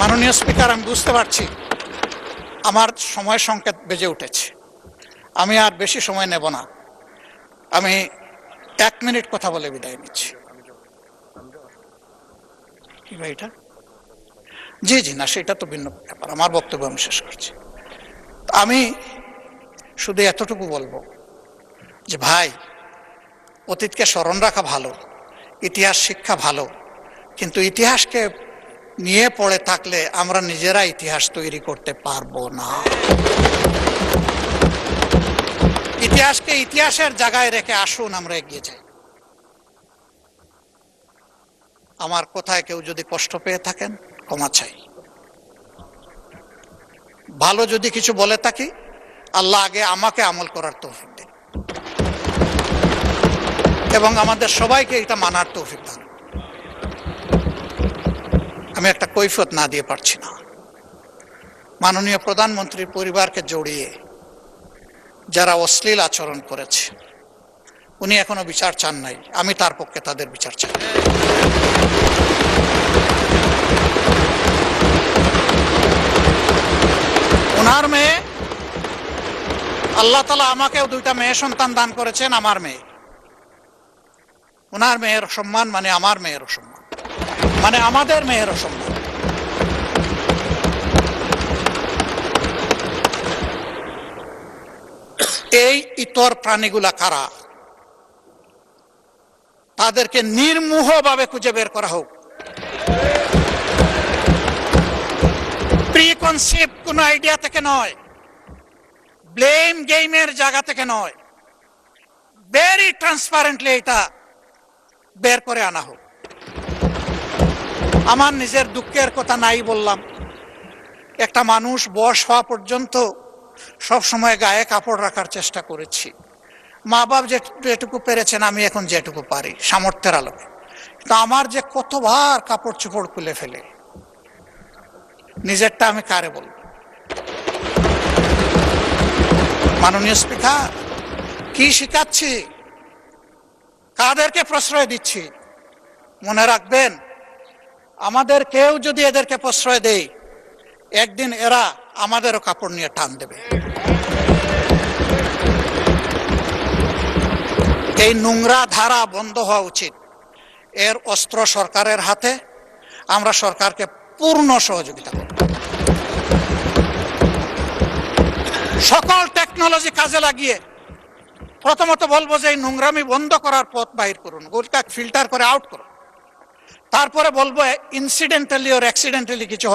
মাননীয় স্পিকার, আমি বুঝতে পারছি আমার সময় সংকেত বেজে উঠেছে। আমি আর বেশি সময় নেব না। আমি 1 মিনিট কথা বলে বিদায় নিচ্ছি। কি ভাই এটা? জি জি, না সেটা তো ভিন্ন ব্যাপার। আমার বক্তব্য আমি শেষ করছি। আমি শুধু এতটুকু বলবো যে ভাই, অতীতকে স্মরণ রাখা ভালো, ইতিহাস শিক্ষা ভালো, কিন্তু ইতিহাসকে নিয়ে পড়ে থাকলে আমরা নিজেরা ইতিহাস তৈরি করতে পারবো না। ইতিহাসকে ইতিহাসের জায়গায় রেখে আসুন আমরা এগিয়ে যাই। আমার কথায় কেউ যদি কষ্ট পেয়ে থাকেন, ক্ষমা চাই। ভালো যদি কিছু বলে থাকি, আল্লাহ আগে আমাকে আমল করার তৌফিক দেন এবং আমাদের সবাইকে এটা মানার তৌফিক দেন। আমি একটা কৈফিয়ত না দিয়ে পারছি না। মাননীয় প্রধানমন্ত্রীর পরিবারকে জড়িয়ে যারা অশ্লীল আচরণ করেছে, উনি এখনো বিচার চান নাই। আমি তার পক্ষে তাদের বিচার চাই। ওনার মেয়ে, আল্লাহ তাআলা আমাকেও 2টা মেয়ে সন্তান দান করেছেন। আমার মেয়ে, ওনার মেয়ের সম্মান মানে আমার মেয়েরও সম্মান, মানে আমাদের মেয়েরও সম্মান। এই ইতর প্রাণীগুলা কারা, তাদেরকে নির্মোহভাবে খুঁজে বের করা হোক। প্রিকনসেপ্ট কোন আইডিয়া থেকে নয়, ব্লেম গেমের জায়গা থেকে নয়, ভেরি ট্রান্সপারেন্টলি এটা বের করে আনা হোক। আমার নিজের দুঃখের কথা নাই বললাম, একটা মানুষ বয়স হওয়া পর্যন্ত সব সময় গায়ে কাপড় রাখার চেষ্টা করেছি। মা বাপ যেটুকু পেরেছেন, আমি এখন যেটুকু পারি সামর্থ্যের আলোকে। কিন্তু আমার যে কতবার কাপড় চোপড় খুলে ফেলে, নিজেরটা আমি কারে বলব? মাননীয় স্পিকার, কি শিখাচ্ছি, কাদেরকে প্রশ্রয় দিচ্ছি? মনে রাখবেন, আমাদের কেউ যদি এদেরকে প্রশ্রয় দেয়, একদিন এরা আমাদেরও কাপড় নিয়ে টান দেবে। এই নোংরা ধারা বন্ধ হওয়া উচিত। এর অস্ত্র সরকারের হাতে। আমরা সরকারকে পূর্ণ সহযোগিতা করব। সকল টেকনোলজি কাজে লাগিয়ে প্রথমত বলবো যে এই নোংরামি বন্ধ করার পথ বাহির করুন, গোলটা ফিল্টার করে আউট করুন। তারপরে বলবো ইনসিডেন্টালি ওর অ্যাক্সিডেন্টালি কিছু